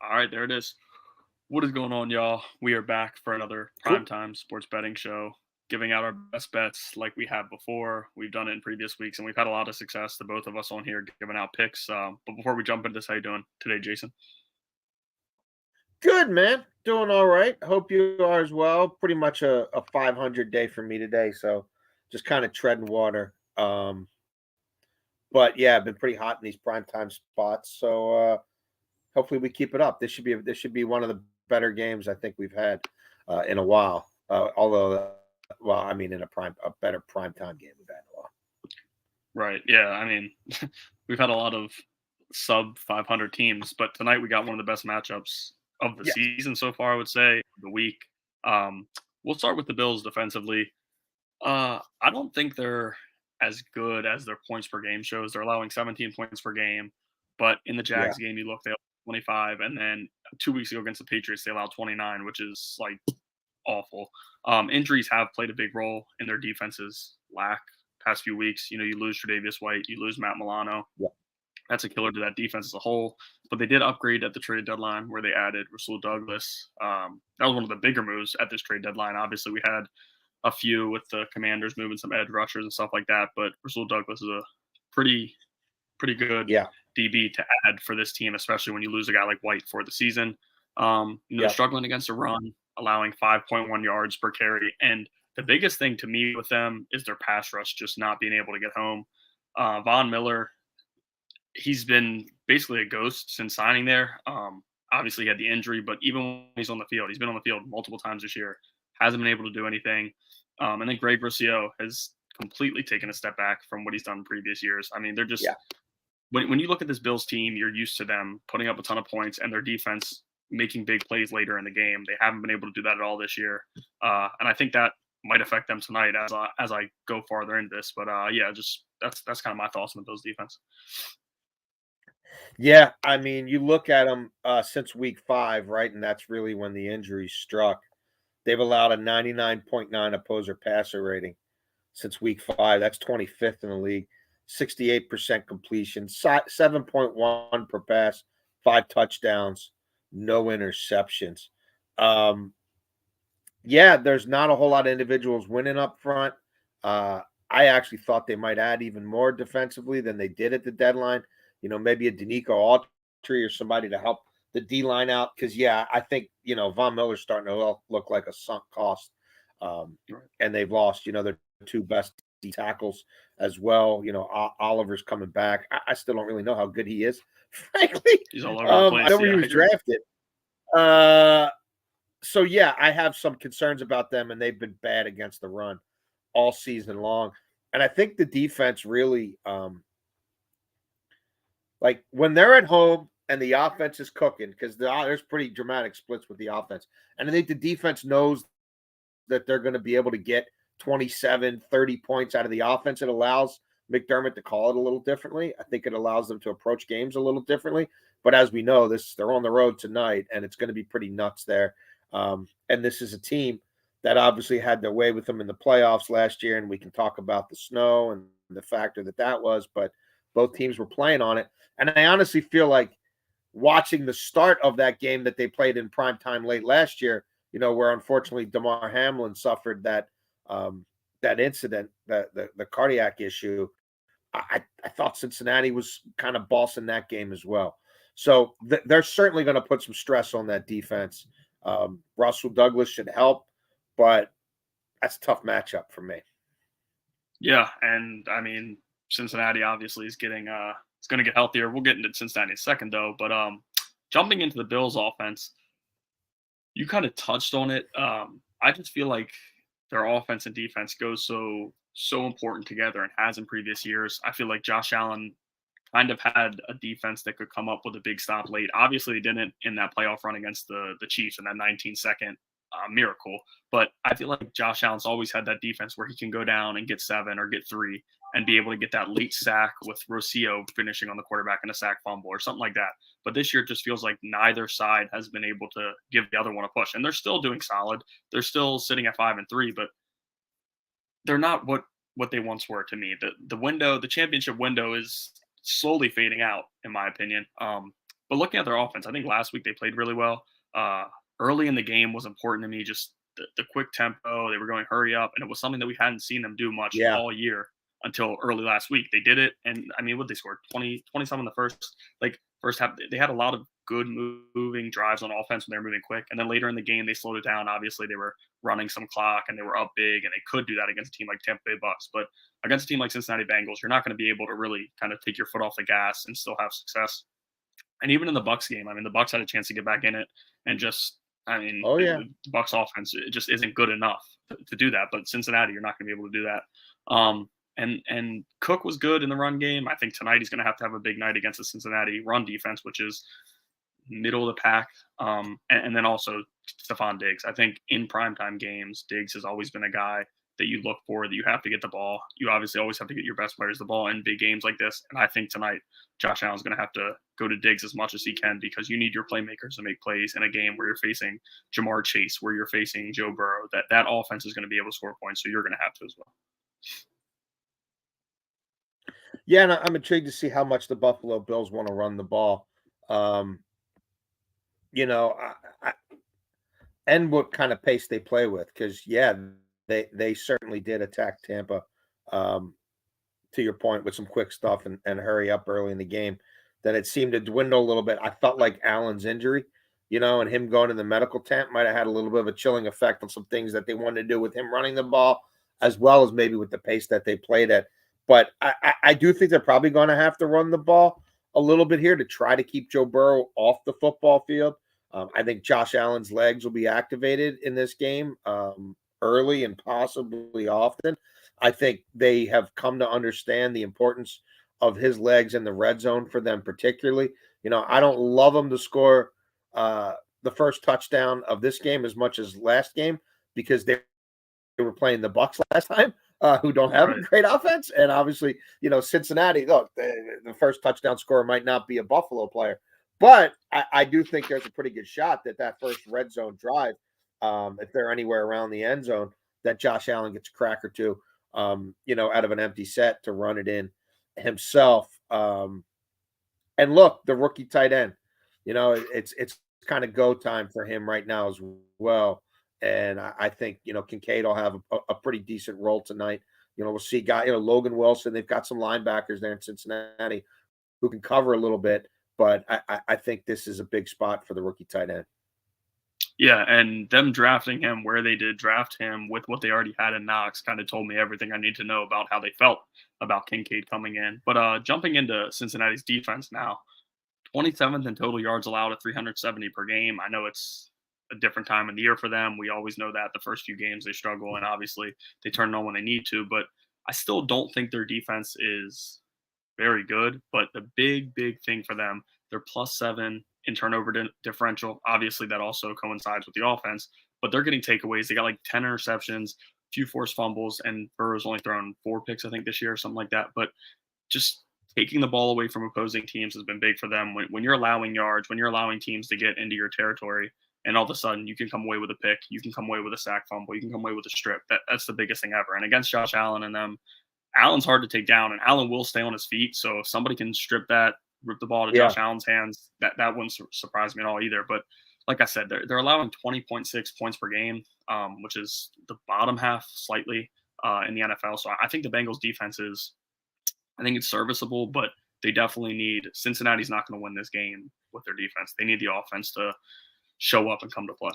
All right, there it is. What is going on, y'all? We are back for another Cool. primetime sports betting show, giving out our best bets like we have before. We've done it in previous weeks, and we've had a lot of success. The both of us on here giving out picks. But before we jump into this, how you doing today, Jason? Good, man. Doing all right. Hope you are as well. Pretty much a 500 day for me today. So just kind of treading water. But yeah, I've been pretty hot in these primetime spots. So hopefully we keep it up. This should be one of the better games I think we've had in a while. Well, I mean, in a better primetime game we've had in a while. Right. Yeah. I mean, we've had a lot of sub 500 teams, but tonight we got one of the best matchups of the Yes. season so far, I would say, the week. Um, we'll start with the Bills defensively. I don't think they're as good as their points per game shows. They're allowing 17 points per game, but in the Yeah. Jags game, you look, they allowed 25, and then 2 weeks ago against the Patriots, they allowed 29, which is like awful. Injuries have played a big role in their defense's lack past few weeks. You know, you lose Tre'Davious White, you lose Matt Milano. Yeah. That's a killer to that defense as a whole. But they did upgrade at the trade deadline where they added Rasul Douglas. That was one of the bigger moves at this trade deadline. Obviously, we had a few with the Commanders moving some edge rushers and stuff like that. But Rasul Douglas is a pretty pretty good Yeah. DB to add for this team, especially when you lose a guy like White for the season. They're Yeah. struggling against a run, allowing 5.1 yards per carry, and the biggest thing to me with them is their pass rush just not being able to get home. Von Miller, he's been basically a ghost since signing there. Obviously, he had the injury, but even when he's on the field, he's been on the field multiple times this year, hasn't been able to do anything. And then Greg Rousseau has completely taken a step back from what he's done in previous years. I mean, they're just Yeah. when you look at this Bills team, you're used to them putting up a ton of points and their defense making big plays later in the game. They haven't been able to do that at all this year, and I think that might affect them tonight as I go farther into this. But yeah, just that's kind of my thoughts on the Bills defense. Yeah, I mean, you look at them since week 5, right? And that's really when the injuries struck. They've allowed a 99.9 opposer passer rating since week 5. That's 25th in the league. 68% completion, 7.1 per pass, 5 touchdowns, no interceptions. Um, yeah, there's not a whole lot of individuals winning up front. I actually thought they might add even more defensively than they did at the deadline. Maybe a Danico Autry or somebody to help the D line out. Because yeah, I think Von Miller's starting to look like a sunk cost, Right. and they've lost their two best D tackles as well. Oliver's coming back. I still don't really know how good he is, frankly. He's all over the I know place. where he Yeah, I was agree. drafted. Uh, so yeah, I have some concerns about them, and they've been bad against the run all season long. And I think the defense really, like when they're at home and the offense is cooking, because there's pretty dramatic splits with the offense. And I think the defense knows that they're going to be able to get 27, 30 points out of the offense. It allows McDermott to call it a little differently. I think it allows them to approach games a little differently. But as we know, they're on the road tonight, and it's going to be pretty nuts there. And this is a team that obviously had their way with them in the playoffs last year, and we can talk about the snow and the factor that was. But both teams were playing on it, and I honestly feel like watching the start of that game that they played in prime time late last year, where unfortunately Damar Hamlin suffered that incident, the cardiac issue. I thought Cincinnati was kind of bossing that game as well. So they're certainly going to put some stress on that defense. Russell Douglas should help, but that's a tough matchup for me. Yeah, and I mean Cincinnati obviously is getting it's going to get healthier. We'll get into Cincinnati in a second though, but jumping into the Bills offense, you kind of touched on it. I just feel like their offense and defense goes so important together and has in previous years. I feel like Josh Allen kind of had a defense that could come up with a big stop late. Obviously, they didn't in that playoff run against the Chiefs in that 19-second miracle. But I feel like Josh Allen's always had that defense where he can go down and get 7 or get 3 and be able to get that late sack with Rocio finishing on the quarterback in a sack fumble or something like that. But this year it just feels like neither side has been able to give the other one a push. And they're still doing solid. They're still sitting at 5-3, but they're not what they once were to me. The championship window is slowly fading out, in my opinion. But looking at their offense, I think last week they played really well. Uh, Early in the game was important to me. Just the quick tempo. They were going hurry up, and it was something that we hadn't seen them do much Yeah. all year until early last week. They did it, and I mean, what they scored 20 some in the first half. They had a lot of good moving drives on offense when they were moving quick, and then later in the game they slowed it down. Obviously, they were running some clock and they were up big, and they could do that against a team like Tampa Bay Bucks. But against a team like Cincinnati Bengals, you're not going to be able to really kind of take your foot off the gas and still have success. And even in the Bucks game, I mean, the Bucks had a chance to get back in it and just, I mean, Oh yeah. the Bucks offense it just isn't good enough to do that. But Cincinnati, you're not going to be able to do that. And Cook was good in the run game. I think tonight he's going to have a big night against the Cincinnati run defense, which is middle of the pack. And then also Stephon Diggs. I think in primetime games, Diggs has always been a guy that you look for, that you have to get the ball. You obviously always have to get your best players the ball in big games like this. And I think tonight, Josh Allen's going to have to go to Diggs as much as he can, because you need your playmakers to make plays in a game where you're facing Jamar Chase, where you're facing Joe Burrow. That offense is going to be able to score points, so you're going to have to as well. Yeah, and I'm intrigued to see how much the Buffalo Bills want to run the ball. You know, and what kind of pace they play with, because yeah, they certainly did attack Tampa. To your point, with some quick stuff and hurry up early in the game, that it seemed to dwindle a little bit. I felt like Allen's injury, and him going to the medical tent might have had a little bit of a chilling effect on some things that they wanted to do with him running the ball, as well as maybe with the pace that they played at. But I do think they're probably going to have to run the ball a little bit here to try to keep Joe Burrow off the football field. I think Josh Allen's legs will be activated in this game early and possibly often. I think they have come to understand the importance of his legs in the red zone for them, particularly. I don't love him to score the first touchdown of this game as much as last game, because they were playing the Bucks last time, who don't have a great offense. And obviously, Cincinnati, look, the first touchdown scorer might not be a Buffalo player. But I do think there's a pretty good shot that first red zone drive, if they're anywhere around the end zone, that Josh Allen gets a crack or two, out of an empty set to run it in himself. And look, the rookie tight end, it's kind of go time for him right now as well. And I think, Kincaid will have a pretty decent role tonight. We'll see Logan Wilson. They've got some linebackers there in Cincinnati who can cover a little bit. But I think this is a big spot for the rookie tight end. Yeah, and them drafting him where they did draft him with what they already had in Knox kind of told me everything I need to know about how they felt about Kincaid coming in. But jumping into Cincinnati's defense now, 27th in total yards allowed at 370 per game. I know it's a different time of the year for them. We always know that the first few games they struggle, and obviously they turn it on when they need to. But I still don't think their defense is very good. But the big thing for them, they're +7 in turnover differential. Obviously, that also coincides with the offense, but they're getting takeaways. They got like 10 interceptions, few forced fumbles, and Burrow's only thrown 4 picks, I think, this year or something like that. But just taking the ball away from opposing teams has been big for them. When you're allowing yards, when you're allowing teams to get into your territory, and all of a sudden you can come away with a pick, you can come away with a sack fumble, you can come away with a strip. That's the biggest thing ever. And against Josh Allen and them, Allen's hard to take down, and Allen will stay on his feet. So if somebody can rip the ball to Josh Allen's hands, that wouldn't surprise me at all either. But like I said, they're allowing 20.6 points per game, which is the bottom half slightly in the NFL. So I think the Bengals defense I think it's serviceable, but they definitely need – Cincinnati's not going to win this game with their defense. They need the offense to show up and come to play.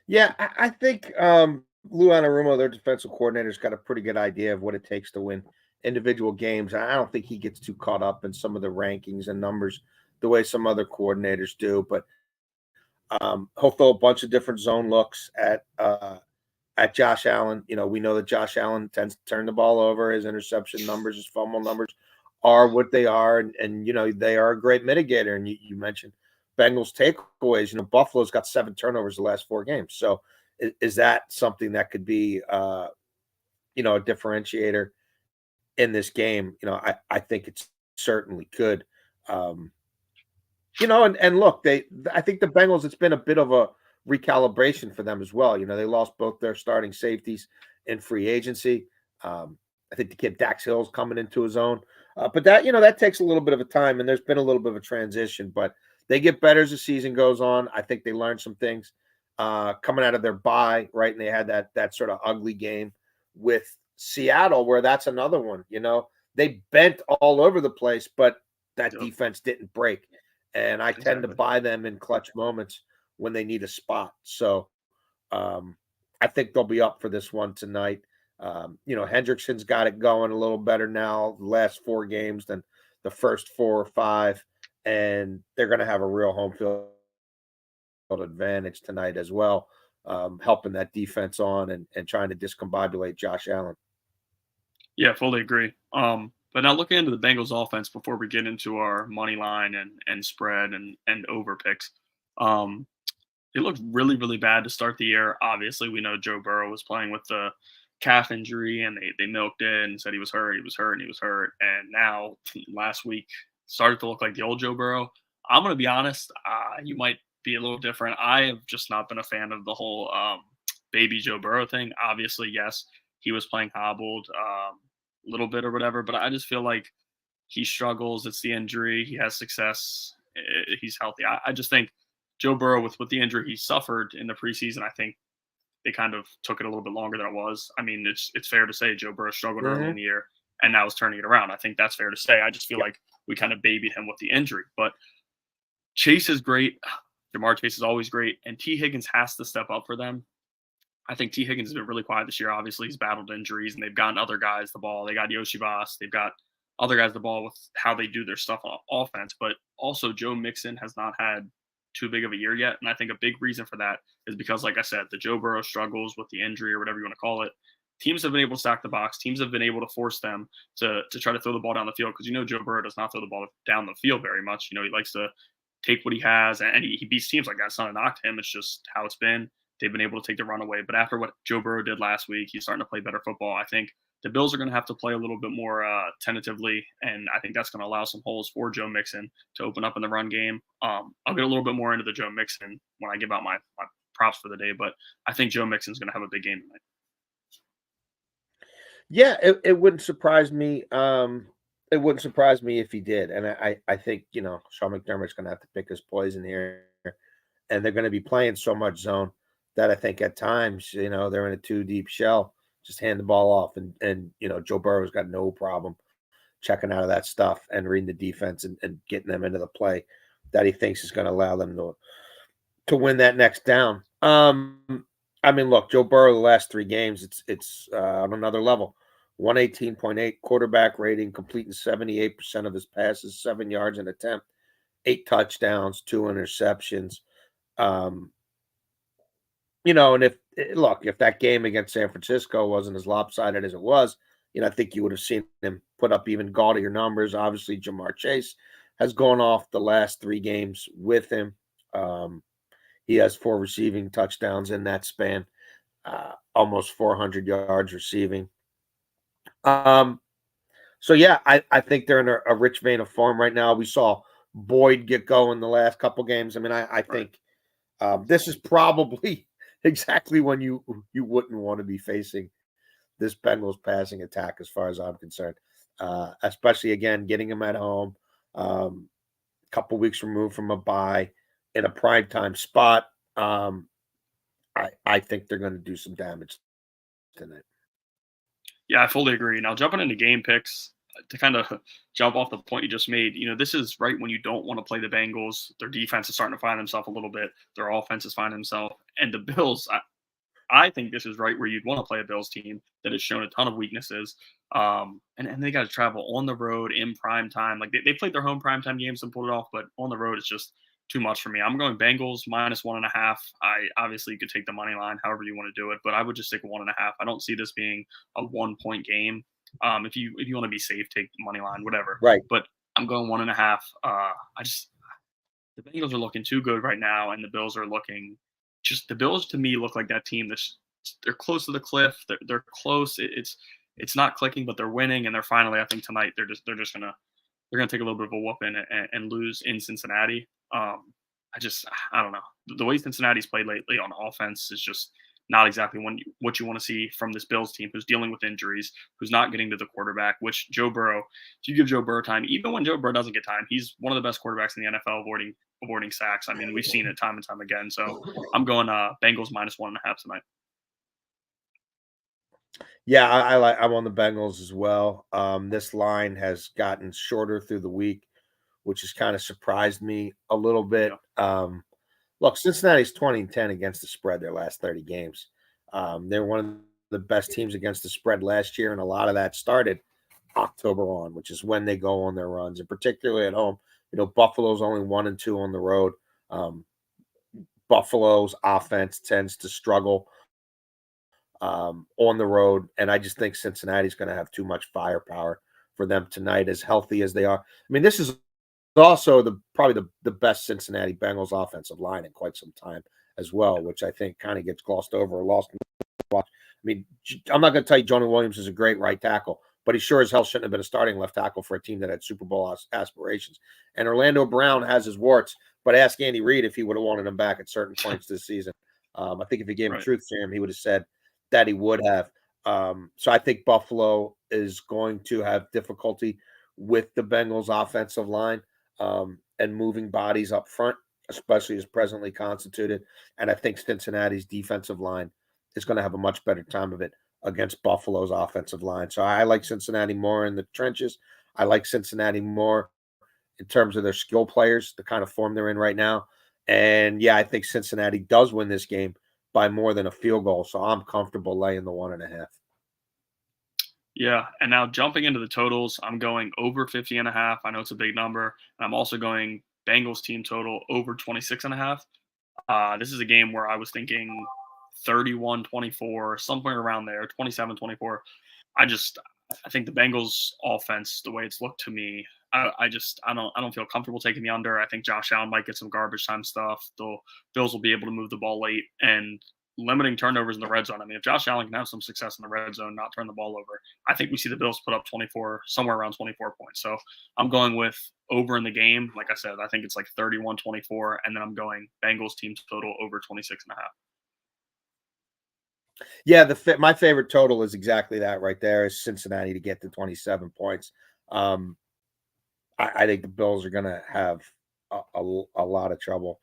Yeah, I think Lou Anarumo, their defensive coordinator, has got a pretty good idea of what it takes to win individual games. I don't think he gets too caught up in some of the rankings and numbers the way some other coordinators do, but he'll throw a bunch of different zone looks at Josh Allen. We know that Josh Allen tends to turn the ball over. His interception numbers, his fumble numbers are what they are, and they are a great mitigator. And you mentioned Bengals takeaways. Buffalo's got 7 turnovers the last 4 games. So is that something that could be a differentiator in this game? I think it's certainly could. And look, I think the Bengals, it's been a bit of a recalibration for them as well. They lost both their starting safeties in free agency. I think the kid Dax Hill's coming into his own. But that, that takes a little bit of a time, and there's been a little bit of a transition, but they get better as the season goes on. I think they learned some things coming out of their bye, right? And they had that sort of ugly game with Seattle, where that's another one. They bent all over the place, but that Yep, defense didn't break. And I tend to exactly. buy them in clutch moments when they need a spot. So I think they'll be up for this one tonight. Hendrickson's got it going a little better now, the last 4 games than the first 4 or 5, and they're going to have a real home field advantage tonight as well, helping that defense on and trying to discombobulate Josh Allen. Yeah, fully agree. But now looking into the Bengals offense before we get into our money line and spread and over picks. Um, it looked really, really bad to start the year. Obviously, we know Joe Burrow was playing with the calf injury, and they milked it and said he was hurt, he was hurt, and he was hurt. And now last week started to look like the old Joe Burrow. I'm gonna be honest. You might be a little different. I have just not been a fan of the whole baby Joe Burrow thing. Obviously, yes, he was playing hobbled a little bit or whatever, but I just feel like he struggles. It's the injury. He has success. He's healthy. I just think Joe Burrow, with the injury he suffered in the preseason, I think they kind of took it a little bit longer than it was. I mean, it's fair to say Joe Burrow struggled early in Mm-hmm. the year and now is turning it around. I think that's fair to say. I just feel Yep. like we kind of babied him with the injury. But Chase is great. Jamar Chase is always great. And T. Higgins has to step up for them. I think T. Higgins has been really quiet this year. Obviously, he's battled injuries, and they've gotten other guys the ball. They got Yoshi Boss. They've got other guys the ball with how they do their stuff on offense. But also, Joe Mixon has not had too big of a year yet, and I think a big reason for that is because, like I said, the Joe Burrow struggles with the injury or whatever you want to call it. Teams have been able to stack the box. Teams have been able to force them to try to throw the ball down the field because Joe Burrow does not throw the ball down the field very much. He likes to take what he has, and he beats teams like that. It's not a knock to him. It's just how it's been. They've been able to take the run away. But after what Joe Burrow did last week, he's starting to play better football. I think the Bills are going to have to play a little bit more tentatively, and I think that's going to allow some holes for Joe Mixon to open up in the run game. I'll get a little bit more into the Joe Mixon when I give out my props for the day, but I think Joe Mixon's going to have a big game tonight. Yeah, it wouldn't surprise me. It wouldn't surprise me if he did. And I think, Sean McDermott's going to have to pick his poison here. And they're going to be playing so much zone that I think at times, they're in a too deep shell. Just hand the ball off. And Joe Burrow's got no problem checking out of that stuff and reading the defense and getting them into the play that he thinks is going to allow them to win that next down. I mean, look, Joe Burrow, the last 3 games, it's on another level. 118.8 quarterback rating, completing 78% of his passes, 7 yards an attempt, 8 touchdowns, 2 interceptions. Um, and if that game against San Francisco wasn't as lopsided as it was, I think you would have seen him put up even gaudier numbers. Obviously, Jamar Chase has gone off the last 3 games with him. He has 4 receiving touchdowns in that span, almost 400 yards receiving. So yeah, I think they're in a rich vein of form right now. We saw Boyd get going the last couple games. I mean, I Right. think this is probably exactly when you wouldn't want to be facing this Bengals passing attack, as far as I'm concerned. Especially again, getting him at home, couple weeks removed from a bye in a primetime spot. I think they're going to do some damage tonight. Yeah, I fully agree. Now, jumping into game picks to kind of jump off the point you just made, this is right when you don't want to play the Bengals. Their defense is starting to find themselves a little bit. Their offense is finding themselves. And the Bills, I think this is right where you'd want to play a Bills team that has shown a ton of weaknesses. And they got to travel on the road in prime time. Like they played their home prime time games and pulled it off, but on the road, it's just too much for me. I'm going Bengals -1.5. I obviously you could take the money line, however you want to do it, but I would just take a 1.5. I don't see this being a 1 point game. If you want to be safe, take the money line, whatever. Right. But I'm going 1.5. The Bengals are looking too good right now, and the Bills are looking the Bills to me look like that team that's they're close to the cliff. They're close. It's not clicking, but they're winning, and they're finally. I think tonight they're just gonna take a little bit of a whooping and lose in Cincinnati. I don't know the way Cincinnati's played lately on offense is just not exactly what you want to see from this Bills team, who's dealing with injuries, who's not getting to the quarterback. Which Joe Burrow, if you give Joe Burrow time, even when Joe Burrow doesn't get time, he's one of the best quarterbacks in the NFL avoiding sacks. I mean, we've seen it time and time again. So I'm going Bengals -1.5 tonight. Yeah, I'm on the Bengals as well. This line has gotten shorter through the week, which has kind of surprised me a little bit. Yeah, Look, Cincinnati's 20-10 against the spread their last 30 games. They're one of the best teams against the spread last year, and a lot of that started October on, which is when they go on their runs, and particularly at home. Buffalo's only 1-2 on the road. Um, Buffalo's offense tends to struggle on the road, and I just think Cincinnati's going to have too much firepower for them tonight, as healthy as they are. I mean, this is also probably the best Cincinnati Bengals offensive line in quite some time as well, which I think kind of gets glossed over or lost in the watch. I mean, I'm not going to tell you Jonah Williams is a great right tackle, but he sure as hell shouldn't have been a starting left tackle for a team that had Super Bowl aspirations. And Orlando Brown has his warts, but ask Andy Reid if he would have wanted him back at certain points this season. I think if he gave him right. truth serum, he would have said that he would have. So I think Buffalo is going to have difficulty with the Bengals offensive line and moving bodies up front, especially as presently constituted. And I think Cincinnati's defensive line is going to have a much better time of it against Buffalo's offensive line. So I like Cincinnati more in the trenches. I like Cincinnati more in terms of their skill players, the kind of form they're in right now. And yeah, I think Cincinnati does win this game by more than a field goal. So I'm comfortable laying the 1.5. Yeah, and now jumping into the totals, I'm going over 50.5. I know it's a big number. And I'm also going Bengals team total over 26.5. This is a game where I was thinking 31-24, somewhere around there, 27-24. I think the Bengals offense, the way it's looked to me, I don't feel comfortable taking the under. I think Josh Allen might get some garbage time stuff. The Bills will be able to move the ball late and limiting turnovers in the red zone. I mean, if Josh Allen can have some success in the red zone, not turn the ball over, I think we see the Bills put up 24, somewhere around 24 points. So I'm going with over in the game. Like I said, I think it's like 31-24, and then I'm going Bengals team total over 26.5. Yeah, my favorite total is exactly that right there, is Cincinnati to get to 27 points. Um, I think the Bills are going to have a lot of trouble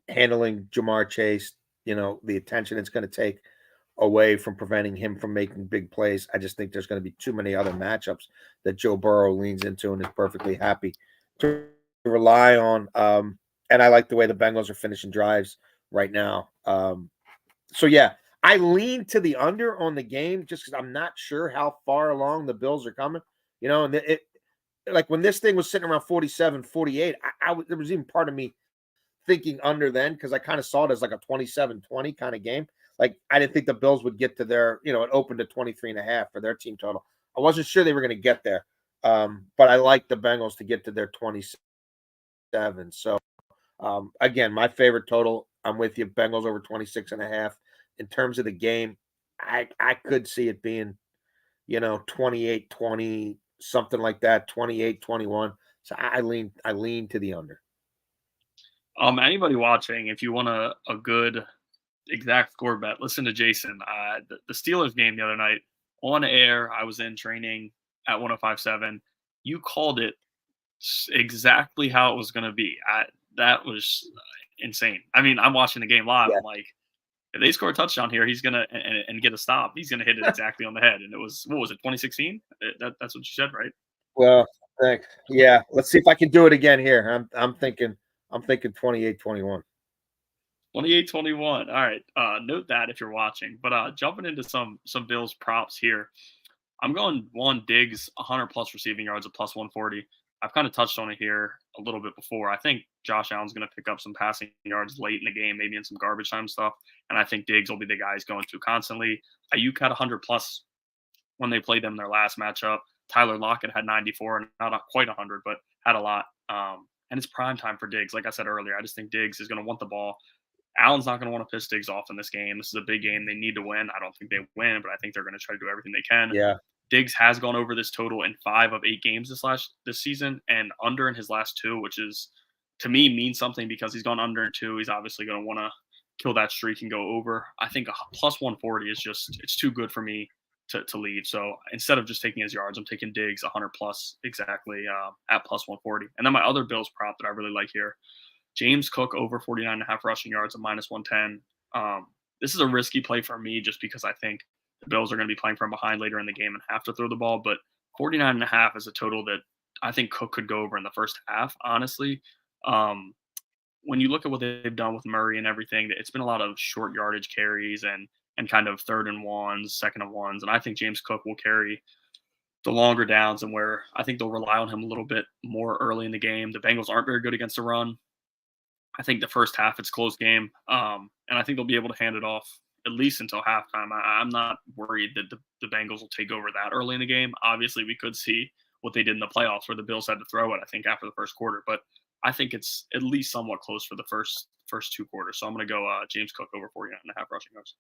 handling Jamar Chase. The attention it's going to take away from preventing him from making big plays. I just think there's going to be too many other matchups that Joe Burrow leans into and is perfectly happy to rely on. And I like the way the Bengals are finishing drives right now. So yeah, I lean to the under on the game just because I'm not sure how far along the Bills are coming. And like when this thing was sitting around 47, 48, there was even part of me thinking under then because I kind of saw it as like a 27-20 kind of game. Like I didn't think the Bills would get to it opened to 23.5 for their team total. I wasn't sure they were going to get there. But I like the Bengals to get to their 27. So again, my favorite total, I'm with you, Bengals over 26.5. In terms of the game, I could see it being, 28-20, something like that, 28-21. So I lean to the under. Anybody watching, if you want a good exact score bet, listen to Jason. The Steelers game the other night on air, I was in training at 105.7. You called it exactly how it was going to be. That was insane. I mean, I'm watching the game live. Yeah. I'm like, if they score a touchdown here, he's gonna and get a stop. He's gonna hit it exactly on the head. And it was, what was it, 2016? That's what you said, right? Well, thanks. Yeah, let's see if I can do it again here. I'm thinking 28-21. 28-21. All right. Note that if you're watching. But jumping into some Bills props here. I'm going one Diggs 100 plus receiving yards at plus 140. I've kind of touched on it here a little bit before. I think Josh Allen's going to pick up some passing yards late in the game, maybe in some garbage time stuff. And I think Diggs will be the guy he's going to constantly. Ayuk had 100 plus when they played them their last matchup. Tyler Lockett had 94, not quite 100, but had a lot. And it's prime time for Diggs. Like I said earlier, I just think Diggs is going to want the ball. Allen's not going to want to piss Diggs off in this game. This is a big game. They need to win. I don't think they win, but I think they're going to try to do everything they can. Yeah. Diggs has gone over this total in 5 of 8 games this season, and under in his last 2, which is, to me, means something because he's gone under in 2. He's obviously going to want to kill that streak and go over. I think a plus 140 is it's too good for me to leave. So instead of just taking his yards, I'm taking Diggs 100 plus exactly at plus 140. And then my other Bills prop that I really like here, James Cook over 49.5 rushing yards at minus 110. This is a risky play for me just because I think the Bills are going to be playing from behind later in the game and have to throw the ball. But 49.5 is a total that I think Cook could go over in the first half, honestly. Um, when you look at what they've done with Murray and everything, it's been a lot of short yardage carries and kind of third and ones, second and ones. And I think James Cook will carry the longer downs and where I think they'll rely on him a little bit more early in the game. The Bengals aren't very good against the run. I think the first half it's close game, and I think they'll be able to hand it off at least until halftime. I'm not worried that the Bengals will take over that early in the game. Obviously, we could see what they did in the playoffs where the Bills had to throw it. I think after the first quarter, but I think it's at least somewhat close for the first two quarters. So I'm going to go James Cook over 49.5 rushing yards.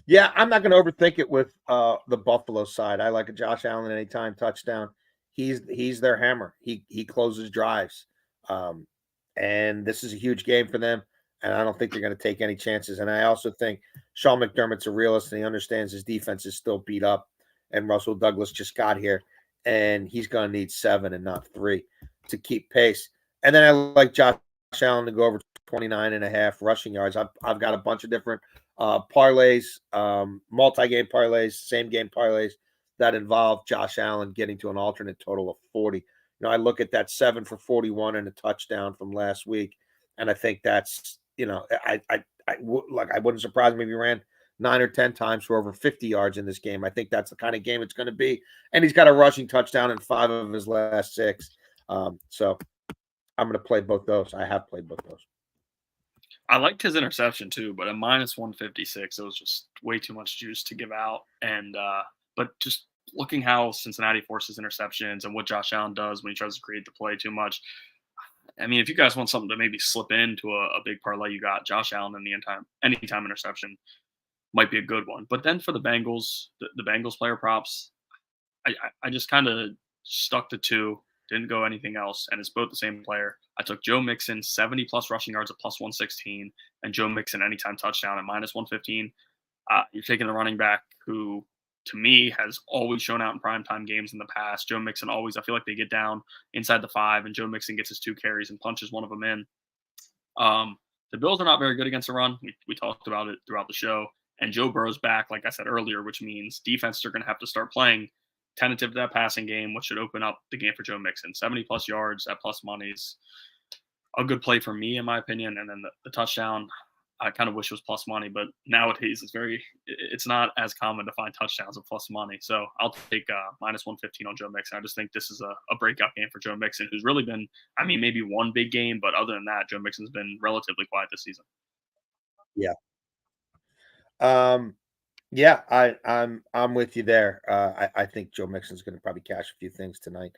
Yeah, I'm not going to overthink it with the Buffalo side. I like a Josh Allen anytime touchdown. He's their hammer. He closes drives, and this is a huge game for them. And I don't think they're going to take any chances. And I also think Sean McDermott's a realist, and he understands his defense is still beat up. And Russell Douglas just got here, and he's going to need 7 and not 3 to keep pace. And then I like Josh Allen to go over 29.5 rushing yards. I've got a bunch of different parlays, multi-game parlays, same game parlays that involve Josh Allen getting to an alternate total of 40. I look at that 7 for 41 and a touchdown from last week, and I think that's, I wouldn't surprise me if he ran 9 or 10 times for over 50 yards in this game. I think that's the kind of game it's going to be, and he's got a rushing touchdown in 5 of his last 6. So I'm going to play both those. I have played both those. I liked his interception too, but at minus 156, it was just way too much juice to give out. And but just looking how Cincinnati forces interceptions and what Josh Allen does when he tries to create the play too much. I mean, if you guys want something to maybe slip into a big parlay, you got Josh Allen in the anytime interception might be a good one. But then for the Bengals, the Bengals player props, I just kind of stuck to 2, didn't go anything else, and it's both the same player. I took Joe Mixon 70 plus rushing yards at plus 116, and Joe Mixon anytime touchdown at minus 115. You're taking the running back who, to me, has always shown out in primetime games in the past. Joe Mixon always, I feel like they get down inside the 5, and Joe Mixon gets his 2 carries and punches one of them in. The Bills are not very good against the run. We talked about it throughout the show. And Joe Burrow's back, like I said earlier, which means defenses are going to have to start playing tentative to that passing game, which should open up the game for Joe Mixon. 70 plus yards at plus money is a good play for me, in my opinion. And then the touchdown, I kind of wish it was plus money, but nowadays it's not as common to find touchdowns at plus money. So I'll take minus 115 on Joe Mixon. I just think this is a breakout game for Joe Mixon, who's really been, I mean, maybe one big game, but other than that, Joe Mixon's been relatively quiet this season. Yeah. Yeah, I'm with you there. I think Joe Mixon's going to probably cash a few things tonight.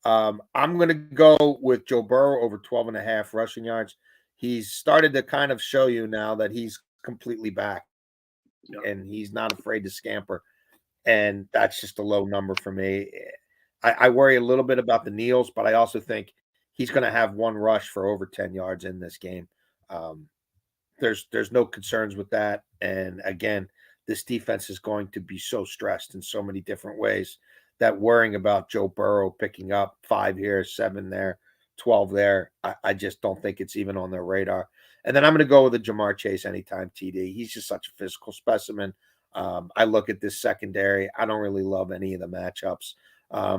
I'm going to go with Joe Burrow over 12.5 rushing yards. He's started to kind of show you now that he's completely back, and he's not afraid to scamper. And that's just a low number for me. I worry a little bit about the kneels, but I also think he's going to have one rush for over 10 yards in this game. There's no concerns with that. And again, this defense is going to be so stressed in so many different ways that worrying about Joe Burrow picking up 5 here, 7 there, 12 there, I just don't think it's even on their radar. And then I'm going to go with a Jamar Chase anytime TD. He's just such a physical specimen. I look at this secondary. I don't really love any of the matchups.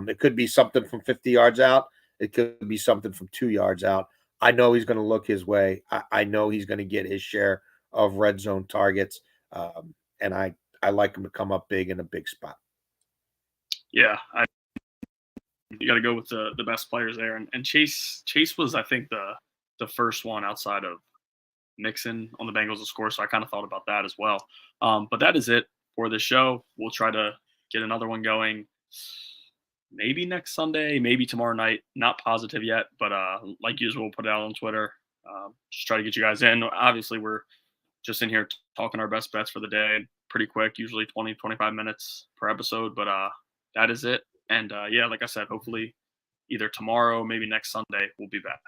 It could be something from 50 yards out. It could be something from 2 yards out. I know he's going to look his way. I know he's going to get his share of red zone targets. And I like him to come up big in a big spot. Yeah, you got to go with the best players there. And Chase was, I think, the first one outside of Mixon on the Bengals to score, so I kind of thought about that as well. But that is it for the show. We'll try to get another one going maybe next Sunday, maybe tomorrow night. Not positive yet, but like usual, we'll put it out on Twitter. Just try to get you guys in. Obviously, we're just in here talking our best bets for the day. Pretty quick, usually 20, 25 minutes per episode, but that is it. And yeah, like I said, hopefully either tomorrow, maybe next Sunday, we'll be back.